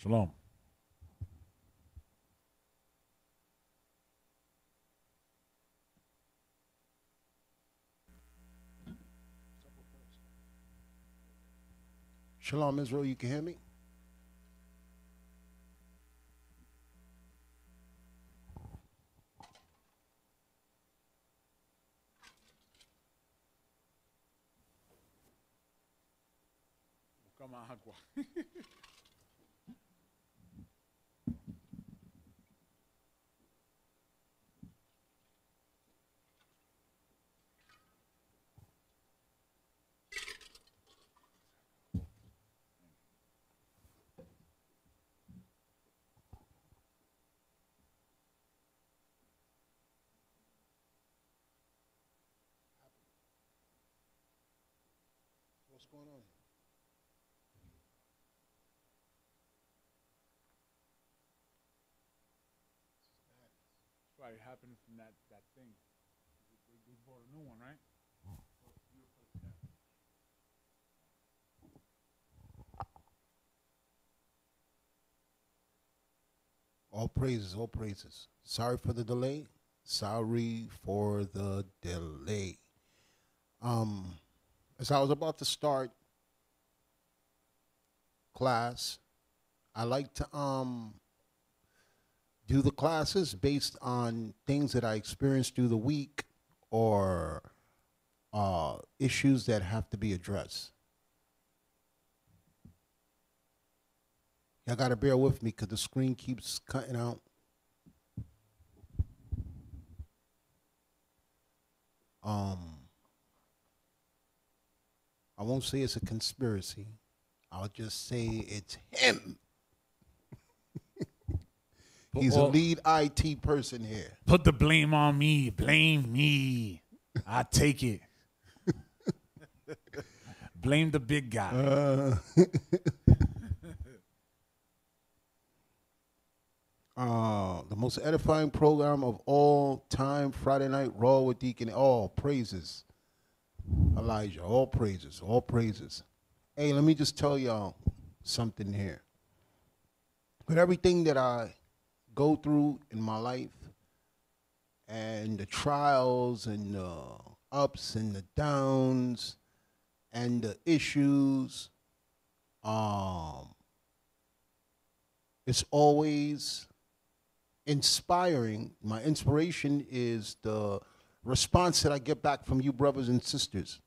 Shalom. Shalom, Israel, you can hear me? Come on, agua. What's going on? Right, it happened from that thing. They bought a new one, right? All praises, all praises. Sorry for the delay. Sorry for the delay. As I was about to start class, I like to do the classes based on things that I experienced through the week or issues that have to be addressed. Y'all gotta bear with me because the screen keeps cutting out. I won't say it's a conspiracy. I'll just say it's him. He's a lead IT person here. Put the blame on me. Blame me. I take it. Blame the big guy. The most edifying program of all time, Friday Night Raw with Deacon. All praises. Elijah, all praises, all praises. Hey, let me just tell y'all something here. With everything that I go through in my life and the trials and the ups and the downs and the issues, it's always inspiring. My inspiration is the response that I get back from you brothers and sisters.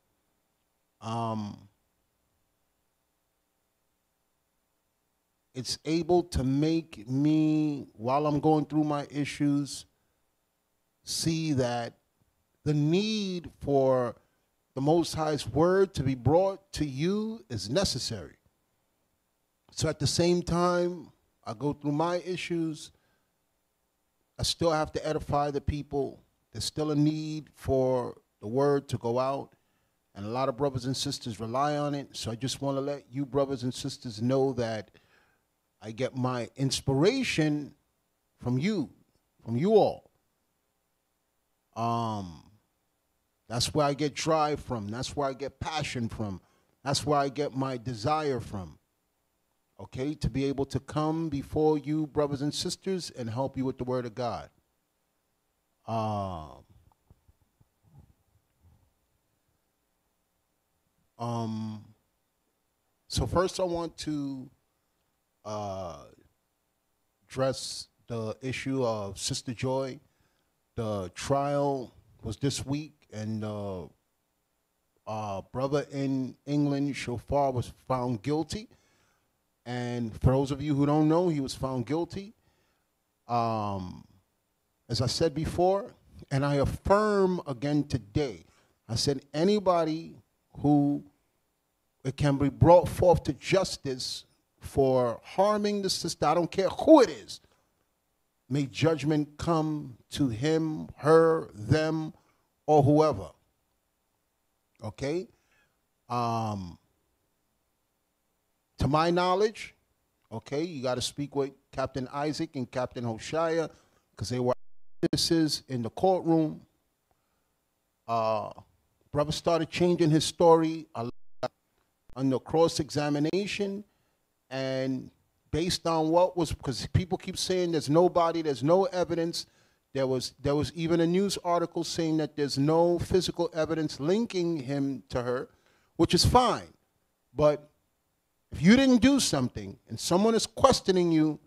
It's able to make me, while I'm going through my issues, see that the need for the Most High's word to be brought to you is necessary. So at the same time, I go through my issues, I still have to edify the people. There's still a need for the word to go out, and a lot of brothers and sisters rely on it. So I just want to let you brothers and sisters know that I get my inspiration from you all. That's where I get drive from. That's where I get passion from. That's where I get my desire from. Okay, to be able to come before you, brothers and sisters, and help you with the word of God. So first I want to address the issue of Sister Joy. The trial was this week, and brother in England, Shofar, was found guilty. And for those of you who don't know, he was found guilty. As I said before, and I affirm again today, I said anybody who it can be brought forth to justice for harming the sister, I don't care who it is, may judgment come to him, her, them, or whoever. Okay? To my knowledge, okay, you got to speak with Captain Isaac and Captain Hoshea because they were witnesses in the courtroom. Brother started changing his story a lot under cross-examination, and based on what was, because people keep saying there's nobody, there's no evidence. There was even a news article saying that there's no physical evidence linking him to her, which is fine. But if you didn't do something and someone is questioning you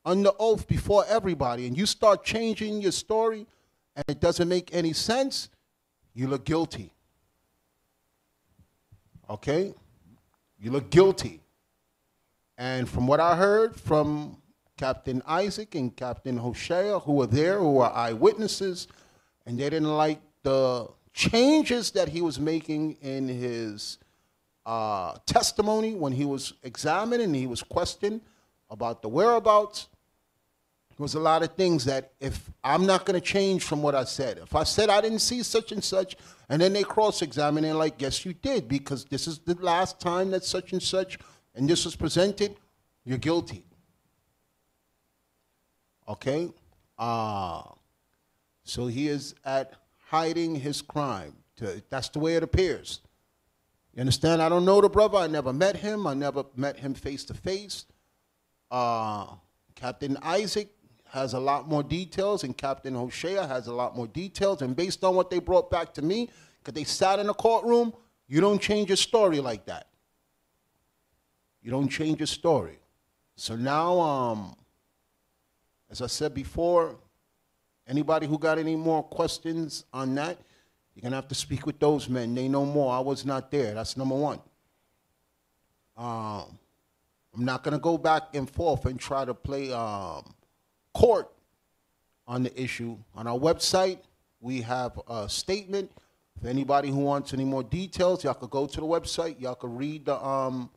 under oath before everybody and you start changing your story and it doesn't make any sense, you look guilty. Okay? You look guilty. And from what I heard from Captain Isaac and Captain Hosea, who were there, who were eyewitnesses, and they didn't like the changes that he was making in his testimony when he was examined and he was questioned about the whereabouts. There was a lot of things that if I'm not going to change from what I said. If I said I didn't see such and such, and then they cross-examine and like, yes, you did, because this is the last time that such and such, and this was presented, you're guilty. Okay? So he is at hiding his crime. That's the way it appears. You understand? I don't know the brother. I never met him. I never met him face to face. Captain Isaac has a lot more details, and Captain Hosea has a lot more details. And based on what they brought back to me, because they sat in the courtroom, you don't change your story like that. You don't change your story. So now, as I said before, anybody who got any more questions on that, you're going to have to speak with those men. They know more. I was not there. That's number one. I'm not going to go back and forth and try to play court on the issue. On our website, we have a statement. If anybody who wants any more details, y'all could go to the website. Y'all could read the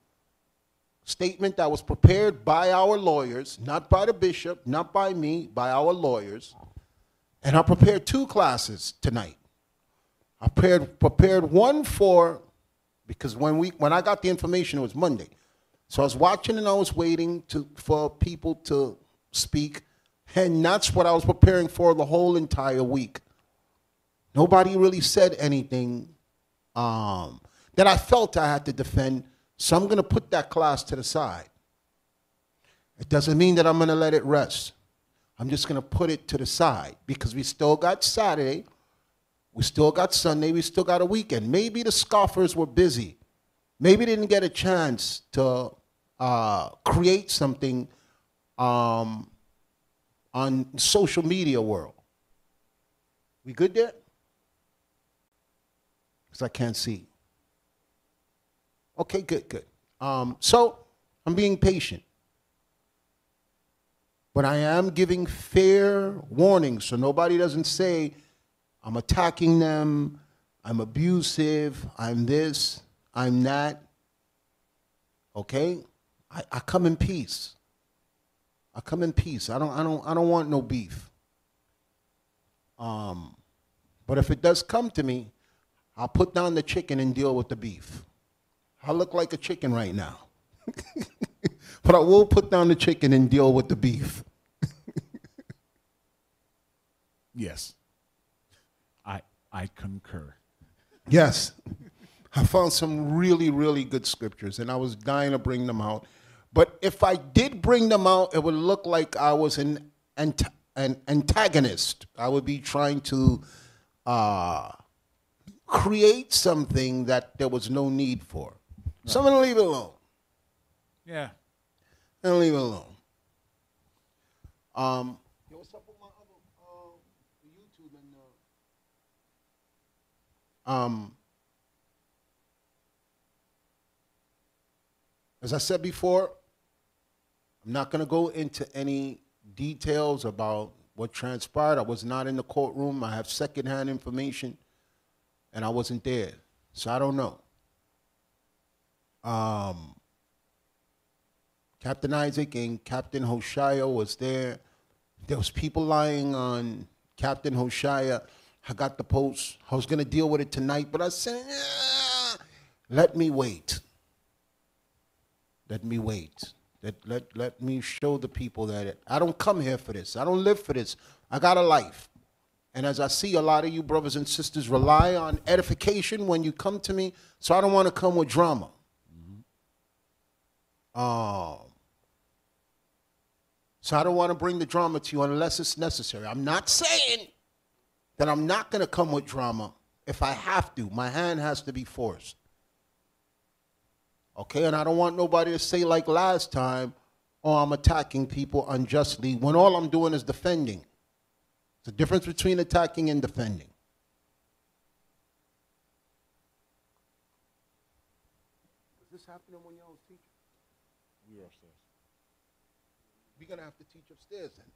statement that was prepared by our lawyers, not by the bishop, not by me, by our lawyers. And I prepared 2 classes tonight. I prepared one because when I got the information, it was Monday. So I was watching and I was waiting for people to speak, and that's what I was preparing for the whole entire week. Nobody really said anything that I felt I had to defend, so I'm going to put that class to the side. It doesn't mean that I'm going to let it rest. I'm just going to put it to the side because we still got Saturday, we still got Sunday, we still got a weekend. Maybe the scoffers were busy. Maybe they didn't get a chance to create something on social media world. We good there? Because I can't see. Okay, good. So I'm being patient. But I am giving fair warning so nobody doesn't say I'm attacking them, I'm abusive, I'm this, I'm that. Okay? I come in peace. I come in peace. I don't want no beef. But if it does come to me, I'll put down the chicken and deal with the beef. I look like a chicken right now. But I will put down the chicken and deal with the beef. Yes. I concur. Yes. I found some really, really good scriptures, and I was dying to bring them out. But if I did bring them out, it would look like I was an antagonist. I would be trying to create something that there was no need for. So I'm going to leave it alone. Yeah. I'm going to leave it alone. Yo, what's up with my other YouTube and as I said before, I'm not going to go into any details about what transpired. I was not in the courtroom. I have secondhand information, and I wasn't there, so I don't know. Captain Isaac and Captain Hosea was there. There was people lying on Captain Hosea. I got the post. I was going to deal with it tonight, but I said, let me wait. Let me wait. Let me show the people that I don't come here for this. I don't live for this. I got a life. And as I see a lot of you brothers and sisters rely on edification when you come to me, so I don't want to come with drama. So I don't want to bring the drama to you unless it's necessary. I'm not saying that I'm not going to come with drama if I have to. My hand has to be forced. Okay, and I don't want nobody to say like last time, oh, I'm attacking people unjustly, when all I'm doing is defending. There's a difference between attacking and defending. Is this happening when y'all was teaching? We were upstairs. We're going to have to teach upstairs then.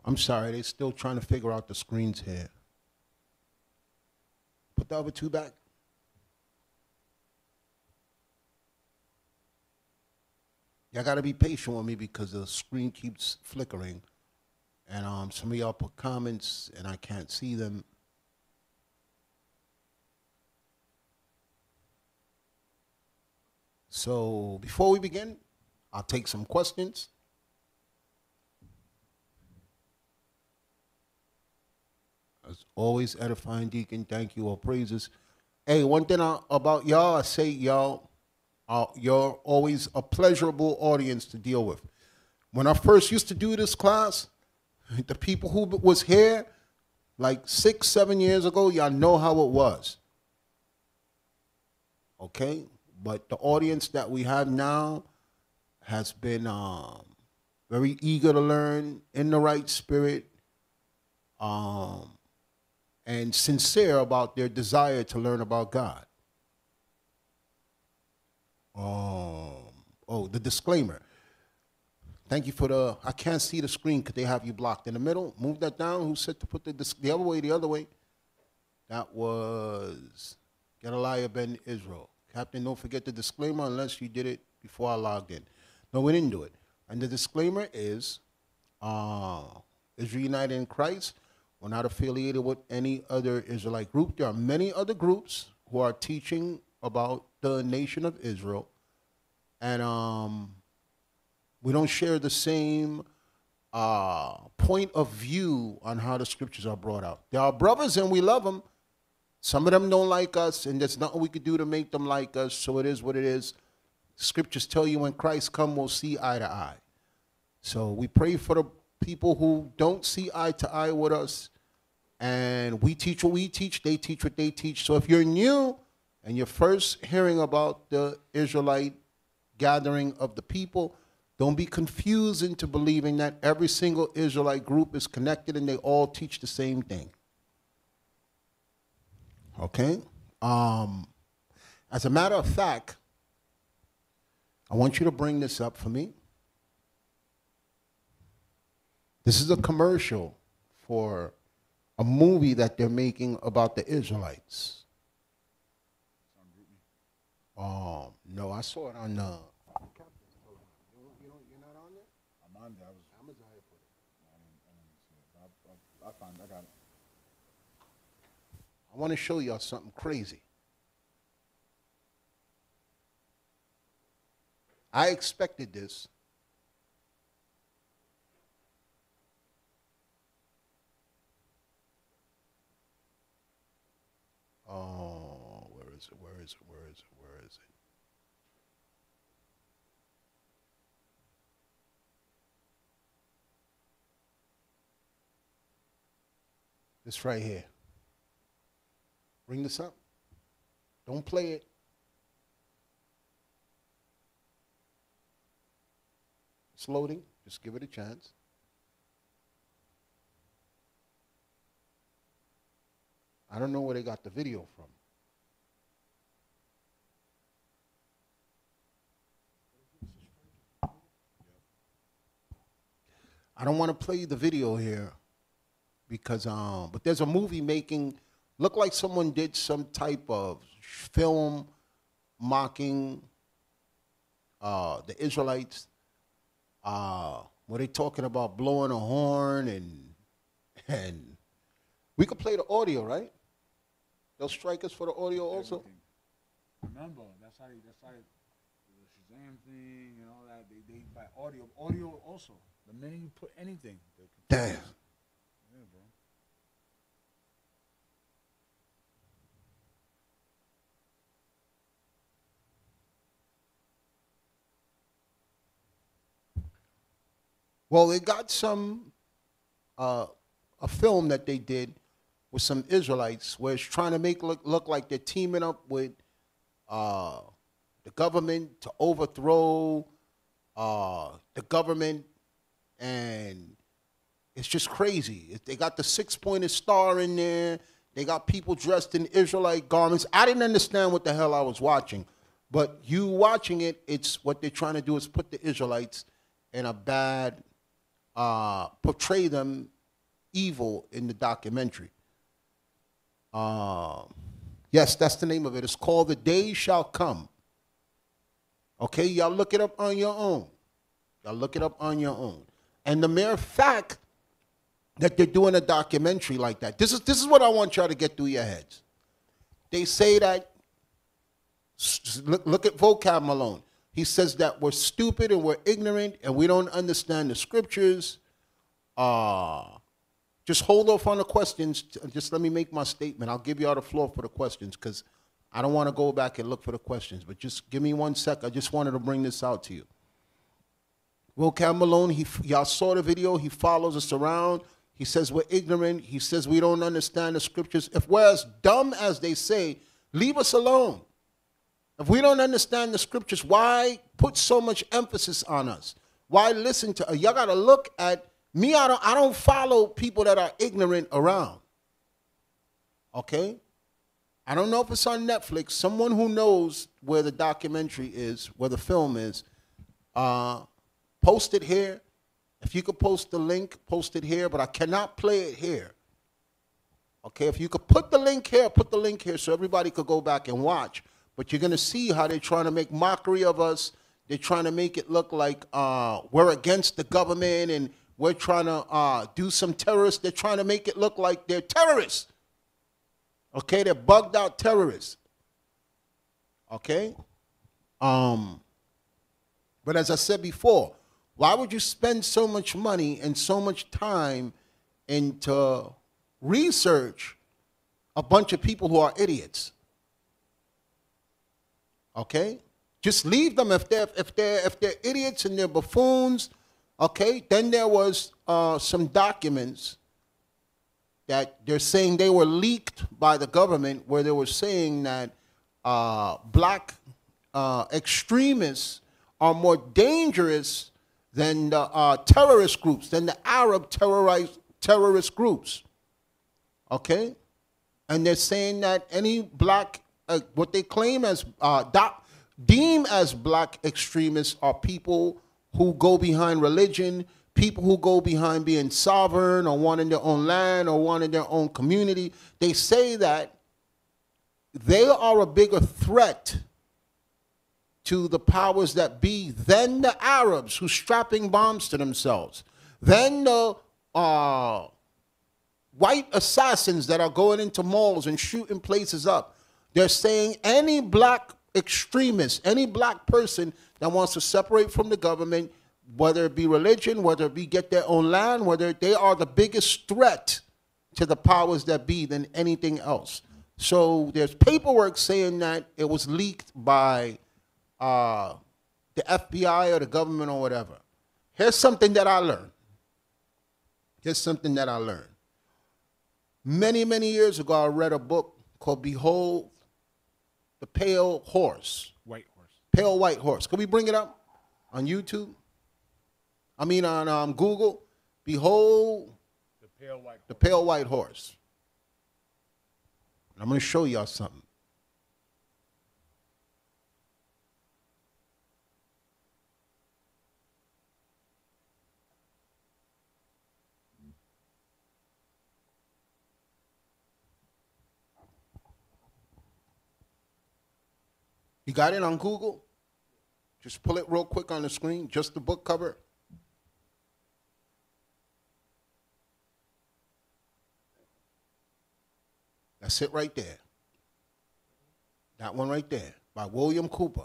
I'm sorry, they're still trying to figure out the screens here. Put the other two back. Y'all got to be patient with me because the screen keeps flickering. And some of y'all put comments and I can't see them. So before we begin, I'll take some questions. As always, edifying deacon, thank you, all praises. Hey, one thing about y'all, I say y'all, you're always a pleasurable audience to deal with. When I first used to do this class, the people who was here like 6, 7 years ago, y'all know how it was. Okay? But the audience that we have now has been very eager to learn, in the right spirit, and sincere about their desire to learn about God. Oh, the disclaimer. Thank you for the, I can't see the screen because they have you blocked in the middle. Move that down. Who said to put the other way? That was Gedaliah Ben Israel. Captain, don't forget the disclaimer unless you did it before I logged in. No, we didn't do it. And the disclaimer is Israel United in Christ. We're not affiliated with any other Israelite group. There are many other groups who are teaching about the nation of Israel. And we don't share the same point of view on how the scriptures are brought out. They are brothers and we love them. Some of them don't like us, and there's nothing we could do to make them like us, so it is what it is. Scriptures tell you when Christ comes, we'll see eye to eye. So we pray for the people who don't see eye to eye with us, and we teach what we teach, they teach what they teach. So if you're new and you're first hearing about the Israelite gathering of the people, don't be confused into believing that every single Israelite group is connected and they all teach the same thing. Okay? As a matter of fact, I want you to bring this up for me. This is a commercial for a movie that they're making about the Israelites. No, I saw it on the... You're not on there? I'm on there. Amazon put it. I got it. I want to show y'all something crazy. I expected this. Oh, where is it? Where is it? Where is it? Where is it? This right here. Bring this up. Don't play it. It's loading. Just give it a chance. I don't know where they got the video from. I don't want to play the video here because, but there's a movie making, look like someone did some type of film mocking the Israelites. Were they talking about blowing a horn and we could play the audio, right? They'll strike us for the audio also. Everything. Remember, that's how the Shazam thing and all that. They buy audio also. The minute you put anything, Damn. Yeah, bro. Well, they got some a film that they did with some Israelites where it's trying to make look like they're teaming up with the government to overthrow the government, and it's just crazy. They got the six-pointed star in there. They got people dressed in Israelite garments. I didn't understand what the hell I was watching, but you watching it, it's what they're trying to do is put the Israelites in a bad, portray them evil in the documentary. Yes, that's the name of it. It's called The Day Shall Come. Okay, y'all look it up on your own. Y'all look it up on your own. And the mere fact that they're doing a documentary like that, this is what I want y'all to get through your heads. They say that, look at Vocab Malone. He says that we're stupid and we're ignorant and we don't understand the scriptures. Just hold off on the questions. Just let me make my statement. I'll give you all the floor for the questions because I don't want to go back and look for the questions. But just give me 1 sec. I just wanted to bring this out to you. Vocab Malone, y'all saw the video. He follows us around. He says we're ignorant. He says we don't understand the scriptures. If we're as dumb as they say, leave us alone. If we don't understand the scriptures, why put so much emphasis on us? Why listen to y'all got to look at me. I don't follow people that are ignorant around. Okay? I don't know if it's on Netflix. Someone who knows where the documentary is, where the film is, post it here. If you could post the link, post it here, but I cannot play it here. Okay, if you could put the link here so everybody could go back and watch. But you're going to see how they're trying to make mockery of us. They're trying to make it look like we're against the government and we're trying to do some terrorists. They're trying to make it look like they're terrorists. Okay, they're bugged out terrorists. Okay? But as I said before, why would you spend so much money and so much time into research a bunch of people who are idiots? Okay? Just leave them if they're idiots and they're buffoons. Okay? Then there was some documents that they're saying they were leaked by the government where they were saying that black extremists are more dangerous than the terrorist groups, than the Arab terrorist groups. Okay? And they're saying that any black, what they claim as, deem as black extremists are people who go behind religion, people who go behind being sovereign or wanting their own land or wanting their own community. They say that they are a bigger threat to the powers that be than the Arabs who's strapping bombs to themselves, than the white assassins that are going into malls and shooting places up. They're saying any black extremist, any black person that wants to separate from the government, whether it be religion, whether it be get their own land, whether they are the biggest threat to the powers that be than anything else. So there's paperwork saying that it was leaked by the FBI or the government or whatever. Here's something that I learned. Many, many years ago, I read a book called Behold the Pale Horse. White horse. Pale White Horse. Can we bring it up on YouTube? I mean on Google. Behold The Pale White Horse. the Pale White Horse. And I'm going to show y'all something. You got it on Google? Just pull it real quick on the screen, just the book cover. That's it right there. That one right there, by William Cooper.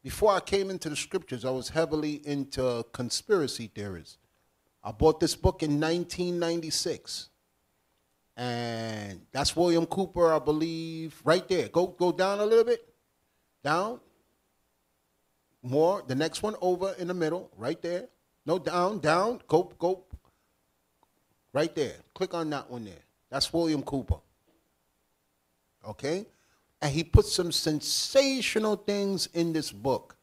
Before I came into the scriptures, I was heavily into conspiracy theories. I bought this book in 1996. And that's William Cooper, I believe, right there. Go down a little bit. Down. More. The next one over in the middle, right there. No, down. Go. Right there. Click on that one there. That's William Cooper. Okay? And he put some sensational things in this book.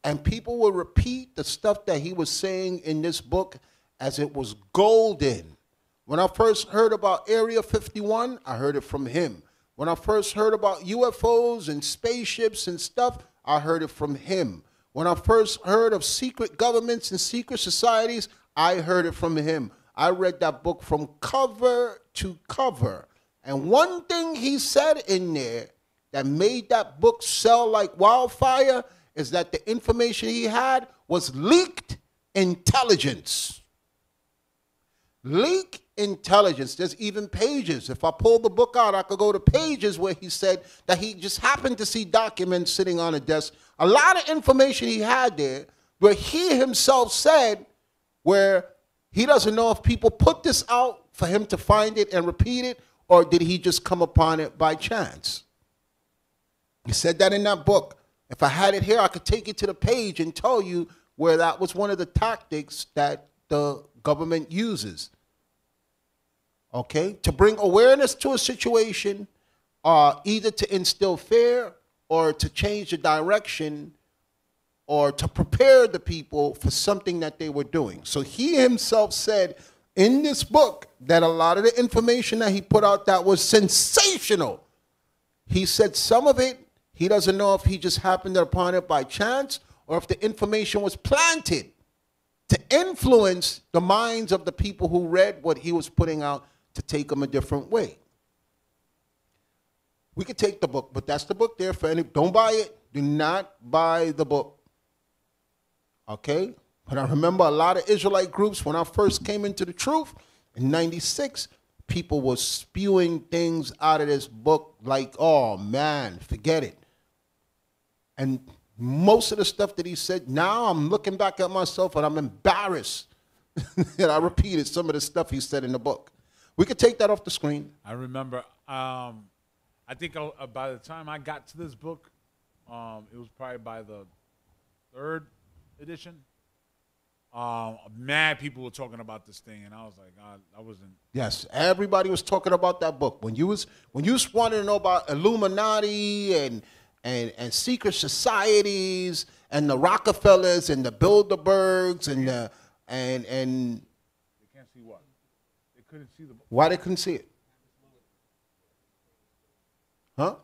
And people will repeat the stuff that he was saying in this book as it was golden. When I first heard about Area 51, I heard it from him. When I first heard about UFOs and spaceships and stuff, I heard it from him. When I first heard of secret governments and secret societies, I heard it from him. I read that book from cover to cover. And one thing he said in there that made that book sell like wildfire is that the information he had was leaked intelligence. Leak intelligence. There's even pages. If I pull the book out, I could go to pages where he said that he just happened to see documents sitting on a desk. A lot of information he had there where he himself said where he doesn't know if people put this out for him to find it and repeat it, or did he just come upon it by chance? He said that in that book. If I had it here, I could take it to the page and tell you where that was one of the tactics that the government uses. Okay? To bring awareness to a situation, either to instill fear or to change the direction or to prepare the people for something that they were doing. So he himself said in this book that a lot of the information that he put out that was sensational, he said some of it, he doesn't know if he just happened upon it by chance or if the information was planted to influence the minds of the people who read what he was putting out to take them a different way. We could take the book, but that's the book there for any. Don't buy it. Do not buy the book. Okay? But I remember a lot of Israelite groups, when I first came into the truth in 96, people were spewing things out of this book like, oh man, forget it. And most of the stuff that he said, now I'm looking back at myself and I'm embarrassed that I repeated some of the stuff he said in the book. We could take that off the screen. I remember, I think by the time I got to this book, it was probably by the 3rd edition. Mad people were talking about this thing, and I was like, I wasn't. Yes, everybody was talking about that book. When you wanted to know about Illuminati and secret societies and the Rockefellers and the Bilderbergs and they can't see what? They couldn't see the book. Why they couldn't see it? Huh?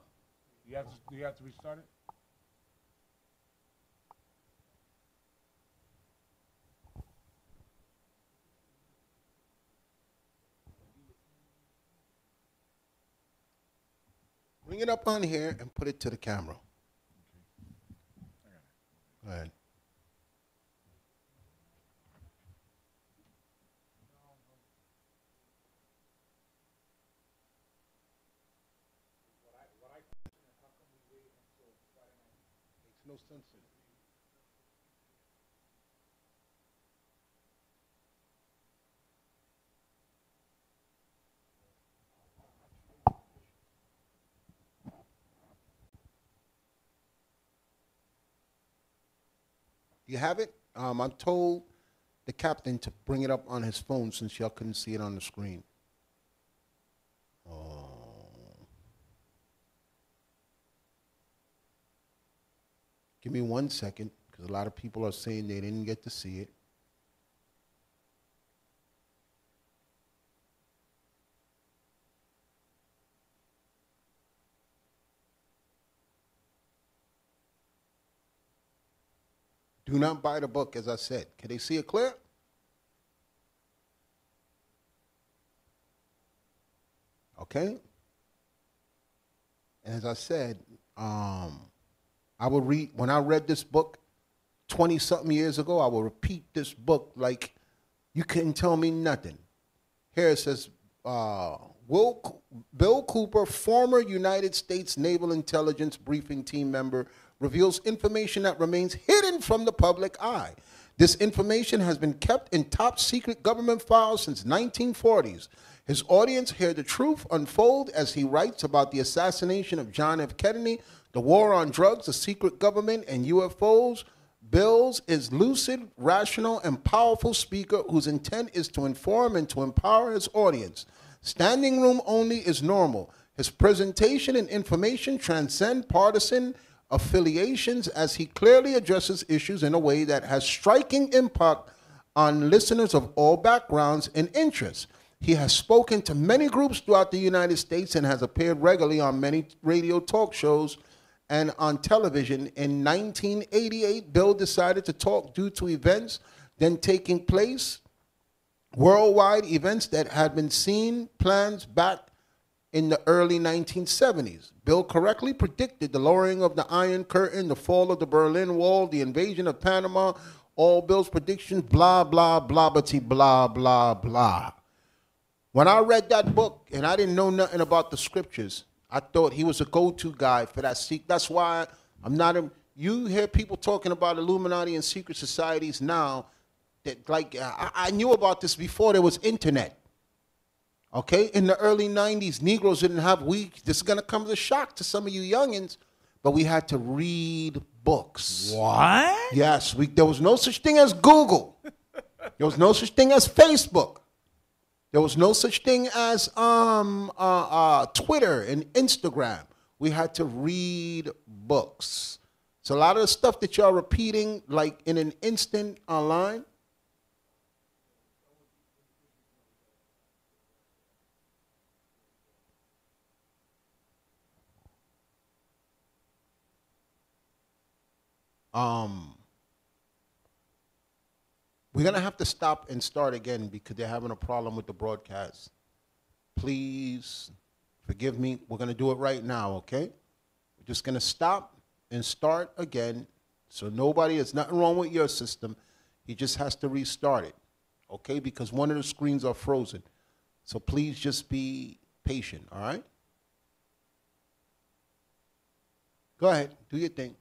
You have to restart it? Bring it up on here and put it to the camera. Go ahead. Makes no sense. You have it? I told the captain to bring it up on his phone since y'all couldn't see it on the screen. Give me 1 second, because a lot of people are saying they didn't get to see it. Do not buy the book, as I said. Can they see it clear? Okay? And as I said, I would read, when I read this book 20-something years ago, I will repeat this book like you couldn't tell me nothing. Here it says, Bill Cooper, former United States Naval Intelligence Briefing Team member, reveals information that remains hidden from the public eye. This information has been kept in top secret government files since 1940s. His audience hear the truth unfold as he writes about the assassination of John F. Kennedy, the war on drugs, the secret government, and UFOs. Bills is lucid, rational, and powerful speaker whose intent is to inform and to empower his audience. Standing room only is normal. His presentation and information transcend partisan affiliations as he clearly addresses issues in a way that has striking impact on listeners of all backgrounds and interests. He has spoken to many groups throughout the United States and has appeared regularly on many radio talk shows and on television. In 1988, Bill decided to talk due to events then taking place, worldwide events that had been seen plans back in the early 1970s. Bill correctly predicted the lowering of the Iron Curtain, the fall of the Berlin Wall, the invasion of Panama, all Bill's predictions, blah, blah, blah, blah, blah, blah. When I read that book and I didn't know nothing about the scriptures, I thought he was a go-to guy for that. That's why I'm not you hear people talking about Illuminati and secret societies now that, like, I knew about this before there was internet. Okay? In the early 90s, Negroes didn't have, this is going to come as a shock to some of you youngins, but we had to read books. What? Yes, there was no such thing as Google. There was no such thing as Facebook. There was no such thing as Twitter and Instagram. We had to read books. So a lot of the stuff that y'all repeating like in an instant online, we're going to have to stop and start again because they're having a problem with the broadcast. Please forgive me. We're going to do it right now, okay? We're just going to stop and start again. So there's nothing wrong with your system. He just has to restart it, okay? Because one of the screens are frozen. So please just be patient, all right? Go ahead. Do your thing.